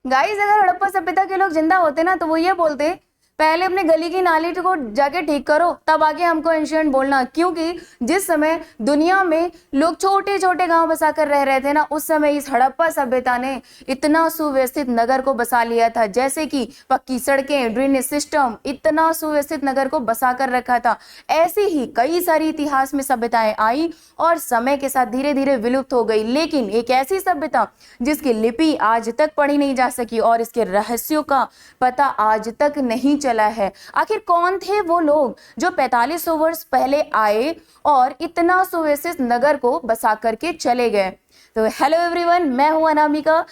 Guys अगर हड़प्पा सभ्यता के लोग जिंदा होते ना तो वो ये बोलते पहले अपने गली की नाली को जाके ठीक करो, तब आगे हमको एंशिएंट बोलना। क्योंकि जिस समय दुनिया में लोग छोटे छोटे गांव बसाकर रह रहे थे ना, उस समय इस हड़प्पा सभ्यता ने इतना सुव्यवस्थित नगर को बसा लिया था, जैसे कि पक्की सड़कें, ड्रेनेज सिस्टम, इतना सुव्यवस्थित नगर को बसा कर रखा था। ऐसी ही कई सारी इतिहास में सभ्यताएं आई और समय के साथ धीरे धीरे विलुप्त हो गई। लेकिन एक ऐसी सभ्यता जिसकी लिपि आज तक पढ़ी नहीं जा सकी और इसके रहस्यों का पता आज तक नहीं चला है। आखिर कौन थे वो लोग जो 4500 वर्ष पहले आए और इतना सुव्यवस्थित नगर को बसा करके चले गए? तो हेलो एवरीवन, मैं हूं अनामिका,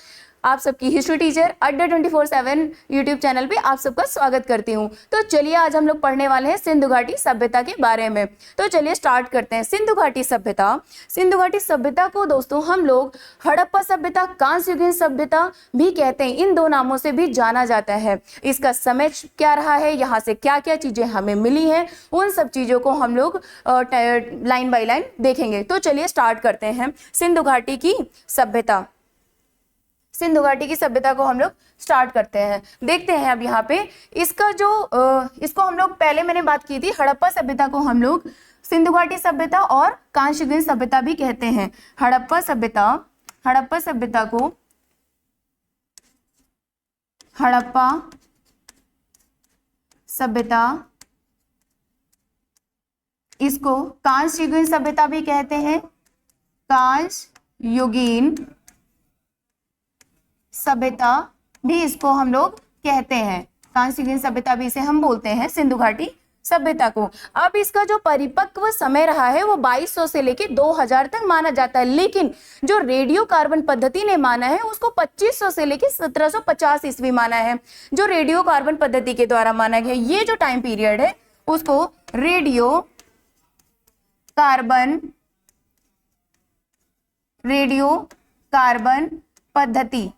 आप सबकी हिस्ट्री टीचर अड्डा 24/7 यूट्यूब चैनल पे आप सबका स्वागत करती हूँ। तो चलिए आज हम लोग पढ़ने वाले हैं सिंधु घाटी सभ्यता के बारे में। तो चलिए स्टार्ट करते हैं। सिंधु घाटी सभ्यता, सिंधु घाटी सभ्यता को दोस्तों हम लोग हड़प्पा सभ्यता, कांस्य युगीन सभ्यता भी कहते हैं। इन दो नामों से भी जाना जाता है। इसका समय क्या रहा है, यहाँ से क्या क्या चीजें हमें मिली हैं, उन सब चीजों को हम लोग लाइन बाय लाइन देखेंगे। तो चलिए स्टार्ट करते हैं सिंधु घाटी की सभ्यता। सिंधु घाटी की सभ्यता को हम लोग स्टार्ट करते हैं। देखते हैं अब यहाँ पे इसका जो इसको हम लोग पहले मैंने बात की थी, हड़प्पा सभ्यता को हम लोग सिंधु घाटी सभ्यता और कांस्य युगीन सभ्यता भी कहते हैं। हड़प्पा सभ्यता, हड़प्पा सभ्यता को हड़प्पा सभ्यता, इसको कांस्य युगीन सभ्यता भी कहते हैं। कांस्य युगीन सभ्यता भी इसको हम लोग कहते हैं। कांस्य युगीन सभ्यता भी इसे हम बोलते हैं सिंधु घाटी सभ्यता को। अब इसका जो परिपक्व समय रहा है वो 2200 से लेके 2000 तक माना जाता है। लेकिन जो रेडियो कार्बन पद्धति ने माना है उसको 2500 से लेके 1750 ईस्वी माना है। जो रेडियो कार्बन पद्धति के द्वारा माना गया ये जो टाइम पीरियड है उसको रेडियो कार्बन पद्धति,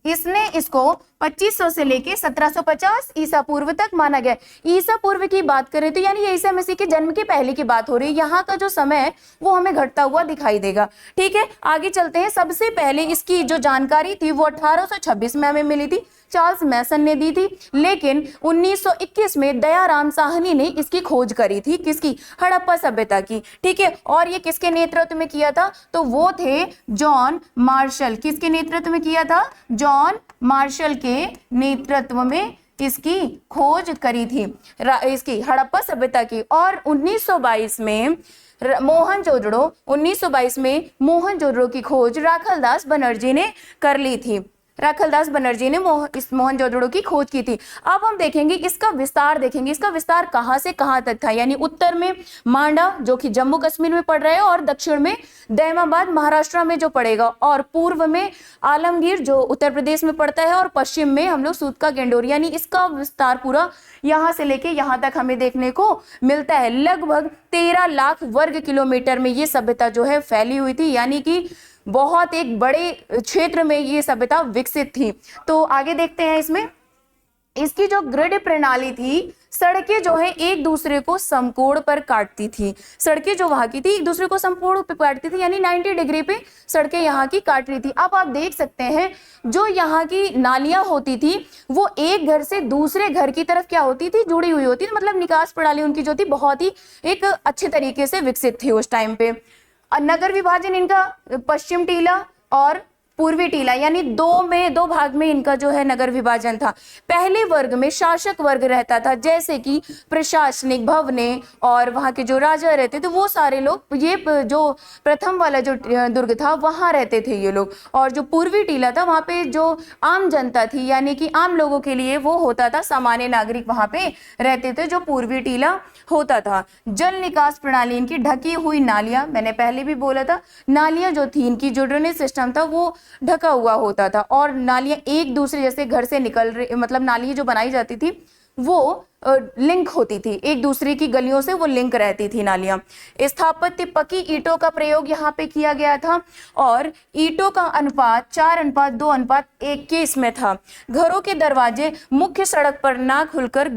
इसने इसको 2500 से लेके 1750 ईसा पूर्व तक माना गया। ईसा पूर्व की बात करें तो यानी ईसा मसीह के जन्म के पहले की बात हो रही है। यहाँ का जो समय है वो हमें घटता हुआ दिखाई देगा। ठीक है, आगे चलते हैं। सबसे पहले इसकी जो जानकारी थी वो 1826 में हमें मिली थी, चार्ल्स मैसन ने दी थी। लेकिन 1921 में दयाराम साहनी ने इसकी खोज करी थी। किसकी? हड़प्पा सभ्यता की। ठीक है, और ये किसके नेतृत्व में किया था? तो वो थे जॉन मार्शल। किसके नेतृत्व में किया था? जॉन मार्शल के नेतृत्व में इसकी खोज करी थी, इसकी हड़प्पा सभ्यता की। और 1922 में मोहनजोदड़ो, 1922 में मोहनजोदड़ो की खोज राखलदास बनर्जी ने कर ली थी। राखलदास बनर्जी ने इस मोहनजोदड़ो की खोज की थी। अब हम देखेंगे इसका विस्तार, देखेंगे इसका विस्तार कहां से कहां तक था। यानी उत्तर में मांडा जो कि जम्मू कश्मीर में पड़ रहा है, और दक्षिण में दैमाबाद महाराष्ट्र में जो पड़ेगा, और पूर्व में आलमगीर जो उत्तर प्रदेश में पड़ता है, और पश्चिम में हम लोग सूत का गेंडोर। यानी इसका विस्तार पूरा यहां से लेके यहां तक हमें देखने को मिलता है। लगभग 13 लाख वर्ग किलोमीटर में ये सभ्यता जो है फैली हुई थी। यानी कि बहुत एक बड़े क्षेत्र में ये सभ्यता विकसित थी। तो आगे देखते हैं। इसमें इसकी जो ग्रिड प्रणाली थी, सड़कें जो है एक दूसरे को समकोण पर काटती थी। सड़कें जो वहां की थी एक दूसरे को समकोण पर काटती थी, यानी 90 डिग्री पे सड़कें यहाँ की काट रही थी। अब आप देख सकते हैं जो यहाँ की नालियां होती थी वो एक घर से दूसरे घर की तरफ क्या होती थी? जुड़ी हुई होती थी। मतलब निकास प्रणाली उनकी जो थी बहुत ही एक अच्छे तरीके से विकसित थी उस टाइम पे। नगर विभाजन इनका पश्चिम टीला और पूर्वी टीला, यानी दो भाग में इनका जो है नगर विभाजन था। पहले वर्ग में शासक वर्ग रहता था, जैसे कि प्रशासनिक भवने और वहां के जो राजा रहते थे वो सारे लोग, ये जो प्रथम वाला जो दुर्ग था वहां रहते थे ये लोग। और जो पूर्वी टीला था वहां पे जो आम जनता थी, यानी कि आम लोगों के लिए वो होता था, सामान्य नागरिक वहां पे रहते थे, जो पूर्वी टीला होता था। जल निकास प्रणाली इनकी ढकी हुई नालियां, मैंने पहले भी बोला था, नालियां जो थी इनकी जो ड्रेनेज सिस्टम था वो ढका हुआ होता था। और नालियां एक दूसरे जैसे घर से निकल रही, मतलब नालियां जो बनाई जाती थी वो लिंक होती थी, एक दूसरे की गलियों से वो लिंक रहती थी नालियां। स्थापत्य पक्की ईंटों का प्रयोग यहाँ पे किया गया था और ईंटों का अनुपात 4:2:1 के इसमें था। घरों के दरवाजे मुख्य सड़क पर ना खुलकर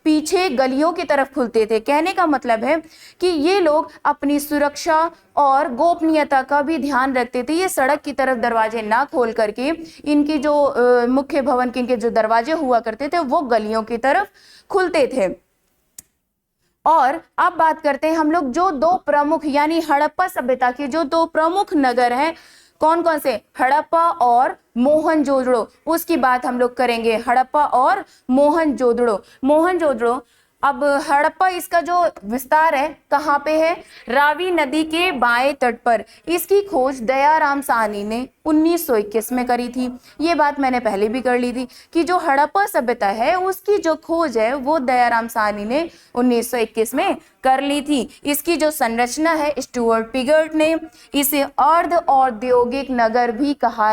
पीछे गलियों की तरफ खुलते थे। कहने का मतलब है कि ये लोग अपनी सुरक्षा और गोपनीयता का भी ध्यान रखते थे। ये सड़क की तरफ दरवाजे ना खोल करके इनकी जो मुख्य भवन के इनके जो दरवाजे हुआ करते थे वो गलियों की तरफ खुलते थे। और अब बात करते हैं हम लोग जो दो प्रमुख यानी हड़प्पा सभ्यता के जो दो प्रमुख नगर हैं, कौन कौन से, हड़प्पा और मोहनजोदड़ो, उसकी बात हम लोग करेंगे। हड़प्पा और मोहनजोदड़ो। अब हड़प्पा इसका जो विस्तार है कहाँ पे है, रावी नदी के बाएं तट पर। इसकी खोज दयाराम साहनी ने 1921 में करी थी। ये बात मैंने पहले भी कर ली थी कि जो हड़प्पा सभ्यता है उसकी जो खोज है वो दयाराम साहनी ने 1921 में कर ली थी। इसकी जो संरचना है स्टुअर्ट पिगर्ट ने इसे अर्ध औद्योगिक नगर भी कहा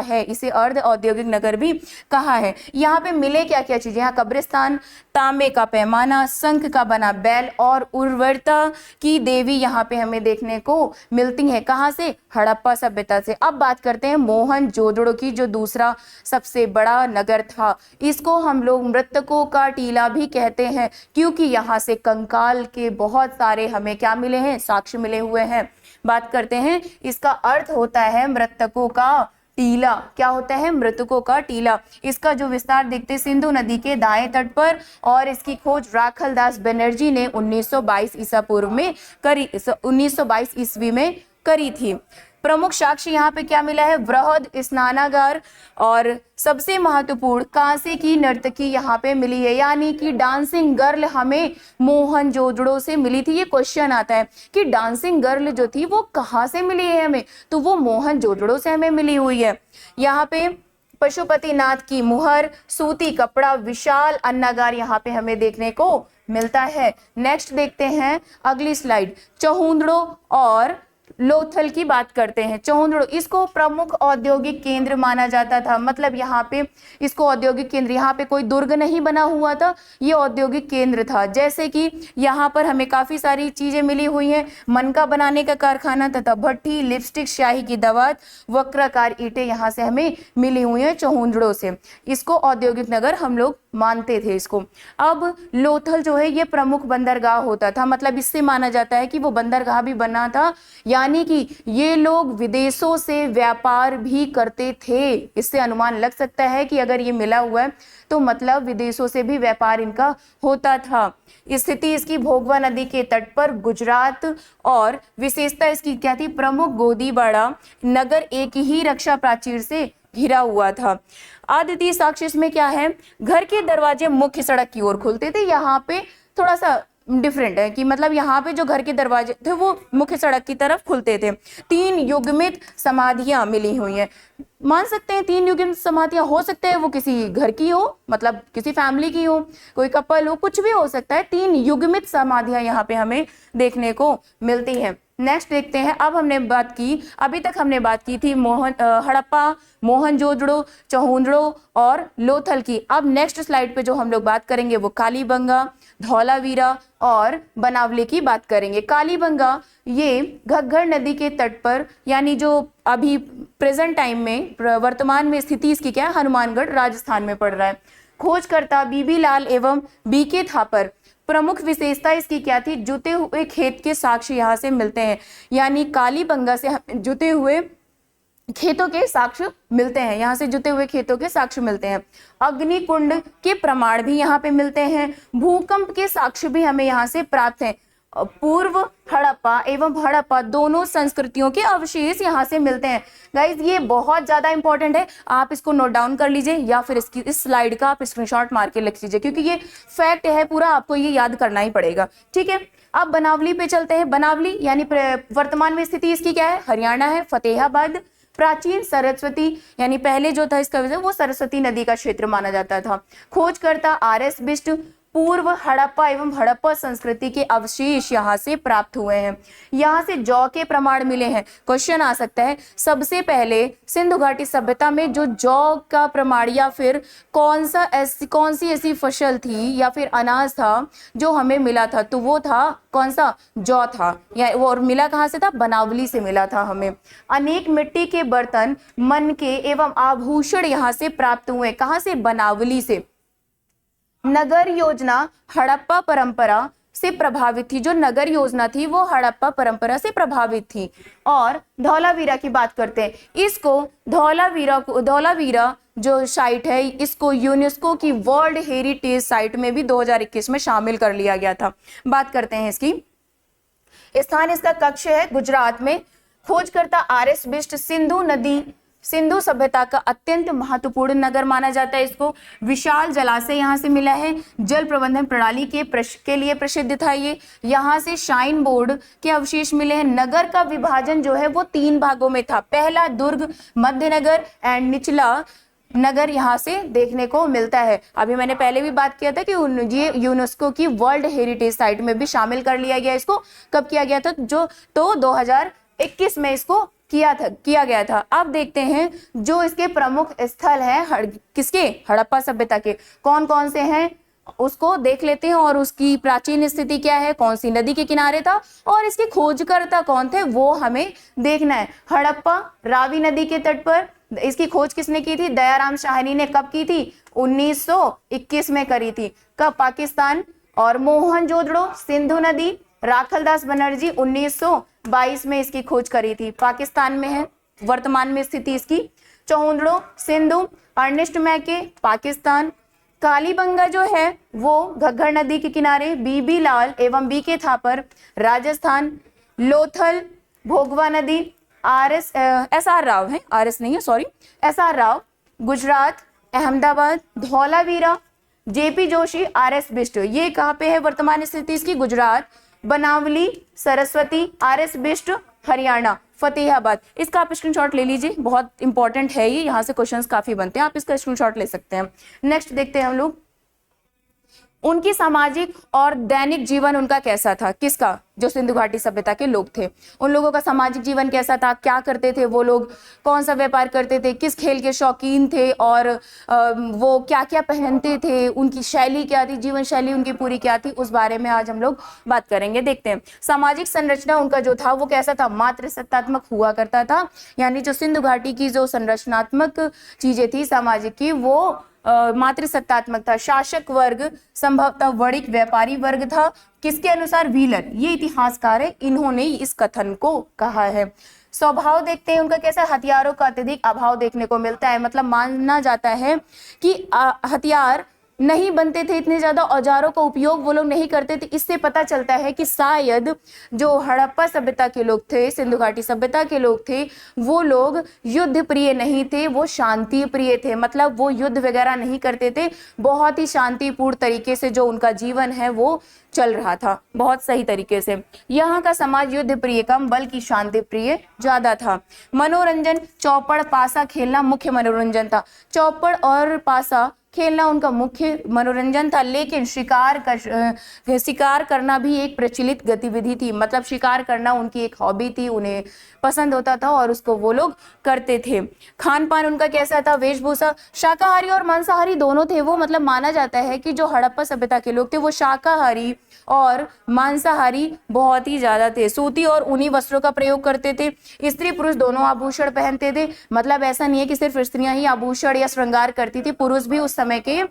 है, यहाँ पे मिले क्या क्या चीजें, यहाँ कब्रिस्तान, तांबे का पैमाना, शंख का बना बैल और उर्वरता की देवी यहाँ पे हमें देखने को मिलती है। कहाँ से, हड़प्पा सभ्यता से। अब बात करते हैं मोहनजोदड़ो की, जो दूसरा सबसे बड़ा नगर था। इसको हम लोग मृतकों का टीला भी कहते हैं क्योंकि यहाँ से कंकाल के बहुत सारे हमें क्या मिले हैं, साक्ष्य मिले हुए हैं। बात करते हैं, इसका अर्थ होता है मृतकों का टीला। क्या होता है, मृतकों का टीला। इसका जो विस्तार देखते सिंधु नदी के दाएं तट पर, और इसकी खोज राखल दास बनर्जी ने 1922 ईसा पूर्व में करी, 1922 ईस्वी में करी थी। प्रमुख साक्ष्य यहाँ पे क्या मिला है, वृहद स्नानागार और सबसे महत्वपूर्ण कांसे की नर्तकी यहाँ पे मिली है, यानी कि डांसिंग गर्ल हमें मोहनजोदड़ो से मिली थी। ये क्वेश्चन आता है कि डांसिंग गर्ल जो थी वो कहाँ से मिली है हमें, तो वो मोहनजोदड़ो से हमें मिली हुई है। यहाँ पे पशुपतिनाथ की मुहर, सूती कपड़ा, विशाल अन्नागार यहाँ पे हमें देखने को मिलता है। नेक्स्ट देखते हैं अगली स्लाइड, चहुंदड़ो और लोथल की बात करते हैं। चहुंदड़ो इसको प्रमुख औद्योगिक केंद्र माना जाता था, मतलब यहाँ पे इसको औद्योगिक केंद्र, यहाँ पे कोई दुर्ग नहीं बना हुआ था, ये औद्योगिक केंद्र था। जैसे कि यहाँ पर हमें काफी सारी चीजें मिली हुई हैं, मनका बनाने का कारखाना तथा भट्टी, लिपस्टिक, शाही की दवात, वक्राकार ईंटें यहाँ से हमें मिली हुई हैं चहुंदड़ो से। इसको औद्योगिक नगर हम लोग मानते थे इसको। अब लोथल जो है ये प्रमुख बंदरगाह होता था, मतलब इससे माना जाता है कि वो बंदरगाह भी बना था, यानी कि ये लोग विदेशों से व्यापार भी करते थे। इससे अनुमान लग सकता है कि अगर ये मिला हुआ है तो मतलब विदेशों से भी व्यापार इनका होता था। स्थिति इसकी भोगवा नदी के तट पर गुजरात, और विशेषता इसकी क्या थी, प्रमुख गोदीबाड़ा नगर एक ही रक्षा प्राचीर से घिरा हुआ था। अद्वितीय साक्ष्य इसमें क्या है, घर के दरवाजे मुख्य सड़क की ओर खुलते थे। यहाँ पे थोड़ा सा डिफरेंट है कि मतलब यहाँ पे जो घर के दरवाजे थे वो मुख्य सड़क की तरफ खुलते थे। 3 युग्मित समाधियां मिली हुई हैं, मान सकते हैं 3 युग्मित समाधियां, हो सकता है वो किसी घर की हो, मतलब किसी फैमिली की हो, कोई कपल हो, कुछ भी हो सकता है। 3 युग्मित समाधियां यहाँ पे हमें देखने को मिलती हैं। नेक्स्ट देखते हैं, अब हमने बात की, अभी तक हमने बात की थी हड़प्पा, मोहनजोदड़ो, चहुंदड़ो और लोथल की। अब नेक्स्ट स्लाइड पे जो हम लोग बात करेंगे वो कालीबंगा, धौलावीरा और बनावली की बात करेंगे। कालीबंगा ये घग्गर नदी के तट पर, यानी जो अभी प्रेजेंट टाइम में वर्तमान में स्थिति इसकी क्या है, हनुमानगढ़ राजस्थान में पड़ रहा है। खोजकर्ता बीबी लाल एवं बीके थापर। प्रमुख विशेषता इसकी क्या थी, जुते हुए खेत के साक्ष्य यहाँ से मिलते हैं, यानी कालीबंगा से जुते हुए खेतों के साक्ष्य मिलते हैं, यहाँ से जुते हुए खेतों के साक्ष्य मिलते हैं। अग्निकुंड के प्रमाण भी यहाँ पे मिलते हैं। भूकंप के साक्ष्य भी हमें यहाँ से प्राप्त हैं। पूर्व हड़प्पा एवं हड़प्पा दोनों संस्कृतियों के अवशेष यहाँ से मिलते हैं। गाइज ये बहुत ज्यादा इंपॉर्टेंट है, आप इसको नोट डाउन कर लीजिए या फिर इसकी इस स्लाइड का आप स्क्रीनशॉट मार के लिख लीजिए, क्योंकि ये फैक्ट है पूरा, आपको ये याद करना ही पड़ेगा। ठीक है, अब बनावली पे चलते हैं। बनावली यानी वर्तमान में स्थिति इसकी क्या है, हरियाणा है। फतेहाबाद प्राचीन सरस्वती, यानी पहले जो था इसका वो सरस्वती नदी का क्षेत्र माना जाता था। खोजकर्ता RS बिष्ट। पूर्व हड़प्पा एवं हड़प्पा संस्कृति के अवशेष यहाँ से प्राप्त हुए हैं। यहाँ से जौ के प्रमाण मिले हैं। क्वेश्चन आ सकता है सबसे पहले सिंधु घाटी सभ्यता में जो जौ का प्रमाण या फिर कौन सी ऐसी फसल थी या फिर अनाज था जो हमें मिला था, तो वो था कौन सा, जौ था। या वो और मिला कहाँ से था, बनावली से मिला था हमें। अनेक मिट्टी के बर्तन, मनके एवं आभूषण यहाँ से प्राप्त हुए। कहाँ से, बनावली से। नगर योजना हड़प्पा परंपरा से प्रभावित थी। जो नगर योजना थी वो हड़प्पा परंपरा से प्रभावित थी। और धौलावीरा की बात करते हैं। इसको धौलावीरा जो साइट है इसको यूनेस्को की वर्ल्ड हेरिटेज साइट में भी 2021 में शामिल कर लिया गया था। बात करते हैं इसकी। स्थान इसका कक्ष है गुजरात में। खोजकर्ता आर.एस. बिष्ट सिंधु सभ्यता का अत्यंत महत्वपूर्ण नगर माना जाता है इसको। विशाल जलाशय यहाँ से मिला है। जल प्रबंधन प्रणाली के लिए प्रसिद्ध था ये। यहाँ से शाइन बोर्ड के अवशेष मिले हैं। नगर का विभाजन जो है वो 3 भागों में था। पहला दुर्ग, मध्य नगर एंड निचला नगर यहाँ से देखने को मिलता है। अभी मैंने पहले भी बात किया था कि ये यूनेस्को की वर्ल्ड हेरिटेज साइट में भी शामिल कर लिया गया। इसको कब किया गया था, तो 2021 में इसको किया गया था। अब देखते हैं जो इसके प्रमुख स्थल हैं किसके, हड़प्पा सभ्यता के, कौन कौन से हैं उसको देख लेते हैं। और उसकी प्राचीन स्थिति क्या है, कौन सी नदी के किनारे था और इसके खोजकर्ता कौन थे वो हमें देखना है। हड़प्पा रावी नदी के तट पर। इसकी खोज किसने की थी, दयाराम साहनी ने। कब की थी, 1921 में करी थी। कब, पाकिस्तान। और मोहनजोदड़ो सिंधु नदी, राखलदास बनर्जी 1922 में इसकी खोज करी थी। पाकिस्तान में है वर्तमान में स्थिति इसकी। चौहंदड़ो सिंधु, अर्नेस्ट मैके, पाकिस्तान। कालीबंगा जो है वो घग्गर नदी के किनारे, बीबी लाल एवं बीके थापर, राजस्थान। लोथल भोगवा नदी, एस.आर. राव है, आर.एस. नहीं है, sorry, SR. Rao, Gujarat. Ahmedabad Dholavira, JP Joshi, RS. Bisht. ये कहाँ पे है वर्तमान स्थिति इसकी, गुजरात। बनावली सरस्वती, आर.एस. बिष्ट, हरियाणा। फतेहाबाद। इसका आप स्क्रीनशॉट ले लीजिए, बहुत इंपॉर्टेंट है ये, यहाँ से क्वेश्चंस काफी बनते हैं, आप इसका स्क्रीनशॉट ले सकते हैं। नेक्स्ट देखते हैं हम लोग, उनकी सामाजिक और दैनिक जीवन उनका कैसा था, किसका, जो सिंधु घाटी सभ्यता के लोग थे उन लोगों का सामाजिक जीवन कैसा था, क्या करते थे वो लोग, कौन सा व्यापार करते थे, किस खेल के शौकीन थे और वो क्या क्या पहनते थे, उनकी शैली क्या थी, जीवन शैली उनकी पूरी क्या थी, उस बारे में आज हम लोग बात करेंगे। देखते हैं सामाजिक संरचना उनका जो था वो कैसा था, मातृसत्तात्मक हुआ करता था। यानी जो सिंधु घाटी की जो संरचनात्मक चीजें थी सामाजिक की वो मातृसत्तात्मक था। शासक वर्ग संभवतः वणिक व्यापारी वर्ग था। किसके अनुसार, व्हीलर, ये इतिहासकार है, इन्होंने इस कथन को कहा है। स्वभाव देखते हैं उनका कैसा, हथियारों का अत्यधिक अभाव देखने को मिलता है। मतलब माना जाता है कि हथियार नहीं बनते थे, इतने ज्यादा औजारों का उपयोग वो लोग नहीं करते थे। इससे पता चलता है कि शायद जो हड़प्पा सभ्यता के लोग थे, सिंधु घाटी सभ्यता के लोग थे, वो लोग युद्ध प्रिय नहीं थे, वो शांति प्रिय थे। मतलब वो युद्ध वगैरह नहीं करते थे, बहुत ही शांतिपूर्ण तरीके से जो उनका जीवन है वो चल रहा था, बहुत सही तरीके से। यहाँ का समाज युद्ध प्रिय कम बल्कि शांति प्रिय ज्यादा था। मनोरंजन, चौपड़ पासा खेलना मुख्य मनोरंजन था। चौपड़ और पासा खेलना उनका मुख्य मनोरंजन था। लेकिन शिकार करना भी एक प्रचलित गतिविधि थी। मतलब शिकार करना उनकी एक हॉबी थी, उन्हें पसंद होता था और उसको वो लोग करते थे। खान पान उनका कैसा था, वेशभूषा, शाकाहारी और मांसाहारी दोनों थे वो। मतलब माना जाता है कि जो हड़प्पा सभ्यता के लोग थे वो शाकाहारी और मांसाहारी बहुत ही ज्यादा थे। सूती और ऊनी वस्त्रों का प्रयोग करते थे। स्त्री पुरुष दोनों आभूषण पहनते थे। मतलब ऐसा नहीं है कि सिर्फ स्त्रियां ही आभूषण या श्रृंगार करती थी, पुरुष भी उस समय के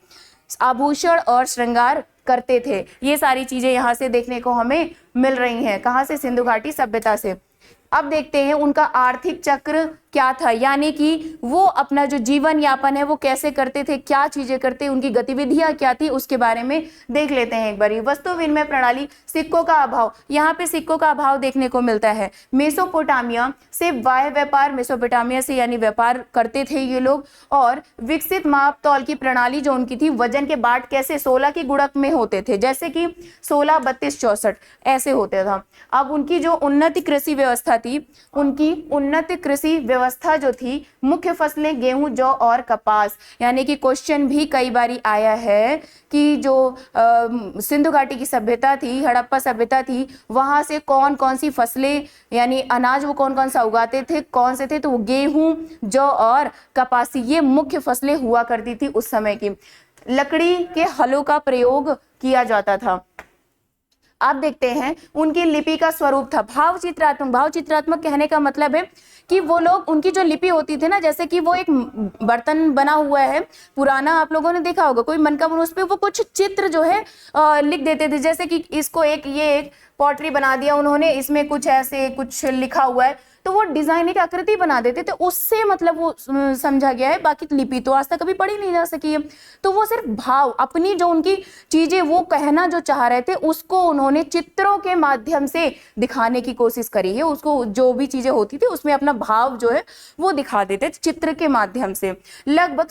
आभूषण और श्रृंगार करते थे। ये सारी चीजें यहाँ से देखने को हमें मिल रही हैं। कहाँ से, सिंधु घाटी सभ्यता से। अब देखते हैं उनका आर्थिक चक्र क्या था, यानी कि वो अपना जो जीवन यापन है वो कैसे करते थे, क्या चीजें करते, उनकी गतिविधियां क्या थी, उसके बारे में देख लेते हैं एक बारी। वस्तु विनिमय प्रणाली, सिक्कों का अभाव, यहाँ पे सिक्कों का अभाव देखने को मिलता है। मेसोपोटामिया से वाह्य व्यापार, मेसोपोटामिया से यानी व्यापार करते थे ये लोग। और विकसित माप तौल की प्रणाली जो उनकी थी, वजन के बाट कैसे 16 की गुणक में होते थे, जैसे कि 16, 32, 64 ऐसे होते था। अब उनकी जो उन्नत कृषि व्यवस्था थी, उनकी उन्नत कृषि व्यवस्था व्यवस्था जो थी, मुख्य फसलें गेहूं, जौ और कपास। यानी कि क्वेश्चन भी कई बारी आया है कि जो सिंधु घाटी की सभ्यता थी, हड़प्पा सभ्यता थी, वहां से कौन कौन सी फसलें यानी अनाज वो कौन कौन सा उगाते थे, कौन से थे, तो वो गेहूं, जौ और कपासी ये मुख्य फसलें हुआ करती थी उस समय की। लकड़ी के हलों का प्रयोग किया जाता था। आप देखते हैं उनकी लिपि का स्वरूप था भाव चित्रात्मक। भाव चित्रात्मक कहने का मतलब है कि वो लोग, उनकी जो लिपि होती थी ना, जैसे कि वो एक बर्तन बना हुआ है पुराना, आप लोगों ने देखा होगा, कोई मन का मन, उस पे वो कुछ चित्र जो है लिख देते थे। जैसे कि इसको ये एक पॉटरी बना दिया उन्होंने, इसमें कुछ ऐसे कुछ लिखा हुआ है, तो वो डिजाइन एक आकृति बना देते थे, उससे मतलब वो समझा गया है। बाकी लिपि तो आज तक कभी पढ़ी नहीं जा सकी है। तो वो सिर्फ भाव, अपनी जो उनकी चीजें वो कहना जो चाह रहे थे उसको उन्होंने चित्रों के माध्यम से दिखाने की कोशिश करी है। उसको जो भी चीजें होती थी उसमें अपना भाव जो है वो दिखा देते थे चित्र के माध्यम से। लगभग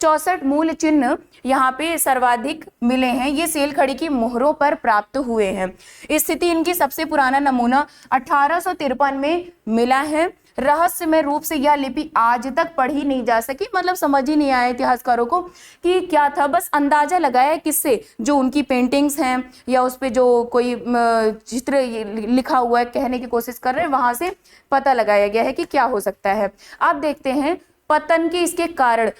64 मूल चिन्ह यहाँ पे सर्वाधिक मिले हैं। ये सेल खड़ी की मोहरों पर प्राप्त हुए हैं। स्थिति इनकी सबसे पुराना नमूना 1853 में मिला है। रहस्यमय रूप से यह लिपि आज तक पढ़ी नहीं जा सकी, मतलब समझ ही नहीं आया इतिहासकारों को कि क्या था। बस अंदाजा लगाया किससे, जो उनकी पेंटिंग्स हैं या उस पे जो कोई चित्र लिखा हुआ है, कहने की कोशिश कर रहे हैं, वहां से पता लगाया गया है कि क्या हो सकता है। आप देखते हैं पतन के इसके कारण,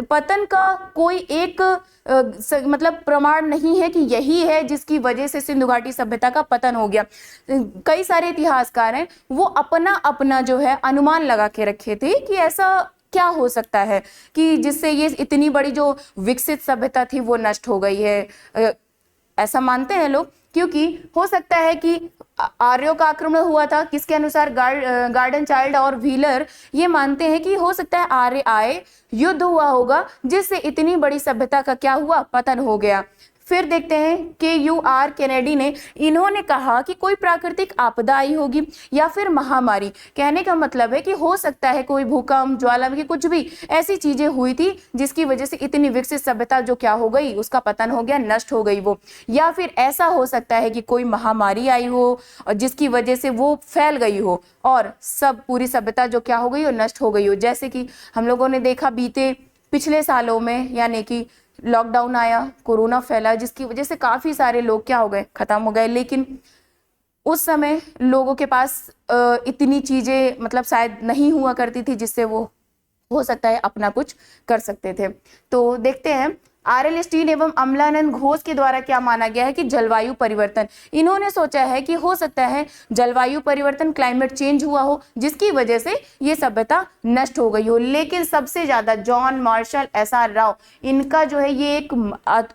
पतन का कोई एक मतलब प्रमाण नहीं है कि यही है जिसकी वजह से सिंधु घाटी सभ्यता का पतन हो गया। कई सारे इतिहासकार हैं वो अपना अपना जो है अनुमान लगा के रखे थे कि ऐसा क्या हो सकता है कि जिससे ये इतनी बड़ी जो विकसित सभ्यता थी वो नष्ट हो गई है। ऐसा मानते हैं लोग, क्योंकि हो सकता है कि आर्यों का आक्रमण हुआ था। किसके अनुसार? गार्डन चाइल्ड और व्हीलर ये मानते हैं कि हो सकता है आर्य आए, युद्ध हुआ होगा, जिससे इतनी बड़ी सभ्यता का क्या हुआ, पतन हो गया। फिर देखते हैं KUR केनेडी ने, इन्होंने कहा कि कोई प्राकृतिक आपदा आई होगी या फिर महामारी। कहने का मतलब है कि हो सकता है कोई भूकंप, ज्वालामुखी, कुछ भी ऐसी चीजें हुई थी जिसकी वजह से इतनी विकसित सभ्यता जो क्या हो गई, उसका पतन हो गया, नष्ट हो गई वो। या फिर ऐसा हो सकता है कि कोई महामारी आई हो और जिसकी वजह से वो फैल गई हो और सब पूरी सभ्यता जो क्या हो गई हो, नष्ट हो गई हो। जैसे कि हम लोगों ने देखा बीते पिछले सालों में, यानी कि लॉकडाउन आया, कोरोना फैला, जिसकी वजह से काफी सारे लोग क्या हो गए, खत्म हो गए। लेकिन उस समय लोगों के पास इतनी चीजें मतलब शायद नहीं हुआ करती थी जिससे वो हो सकता है अपना कुछ कर सकते थे। तो देखते हैं RL स्टीन एवं अमलानंद घोष के द्वारा क्या माना गया है कि जलवायु परिवर्तन। इन्होंने सोचा है कि हो सकता है जलवायु परिवर्तन, क्लाइमेट चेंज हुआ हो जिसकी वजह से ये सभ्यता नष्ट हो गई हो। लेकिन सबसे ज्यादा जॉन मार्शल SR राव, इनका जो है ये एक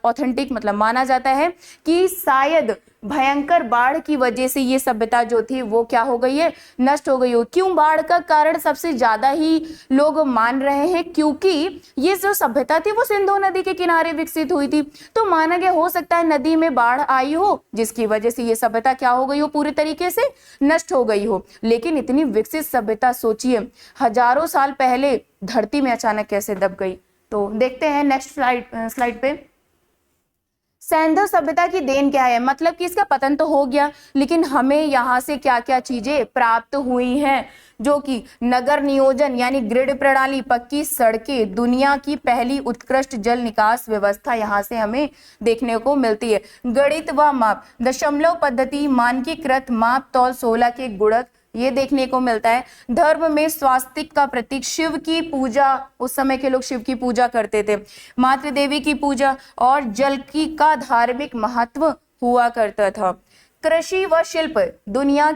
ऑथेंटिक मतलब माना जाता है कि शायद भयंकर बाढ़ की वजह से ये सभ्यता जो थी वो क्या हो गई है, नष्ट हो गई हो। क्यों बाढ़ का कारण सबसे ज्यादा ही लोग मान रहे हैं? क्योंकि ये जो सभ्यता थी वो सिंधु नदी के किनारे विकसित हुई थी, तो माना गया हो सकता है नदी में बाढ़ आई हो जिसकी वजह से ये सभ्यता क्या हो गई हो, पूरी तरीके से नष्ट हो गई हो। लेकिन इतनी विकसित सभ्यता सोचिए हजारों साल पहले धरती में अचानक कैसे दब गई। तो देखते हैं नेक्स्ट स्लाइड पे सिंधु सभ्यता की देन क्या है। मतलब कि इसका पतन तो हो गया, लेकिन हमें यहाँ से क्या क्या चीजें प्राप्त हुई हैं, जो कि नगर नियोजन यानी ग्रिड प्रणाली, पक्की सड़कें, दुनिया की पहली उत्कृष्ट जल निकास व्यवस्था यहाँ से हमें देखने को मिलती है। गणित व माप, दशमलव पद्धति, मानकीकृत माप तौल, 16 के गुणक ये देखने को मिलता है। धर्म में स्वास्तिक का प्रतीक, शिव की पूजा, उस समय के लोग शिव की पूजा करते थे, मातृ देवी की पूजा और जल की का धार्मिक महत्व हुआ करता था। कृषि व शिल्प, दुनिया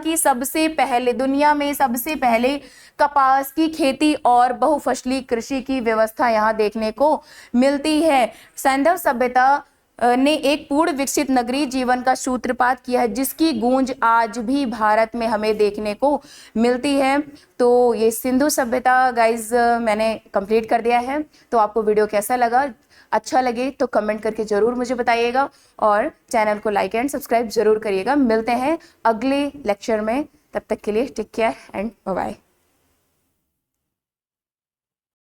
में सबसे पहले कपास की खेती और बहुफसली कृषि की व्यवस्था यहाँ देखने को मिलती है। सिंधु सभ्यता ने एक पूर्ण विकसित नगरीय जीवन का सूत्रपात किया है, जिसकी गूंज आज भी भारत में हमें देखने को मिलती है। तो ये सिंधु सभ्यता गाइज मैंने कंप्लीट कर दिया है। तो आपको वीडियो कैसा लगा? अच्छा लगे तो कमेंट करके जरूर मुझे बताइएगा और चैनल को लाइक एंड सब्सक्राइब जरूर करिएगा। मिलते हैं अगले लेक्चर में, तब तक के लिए take care and bye bye.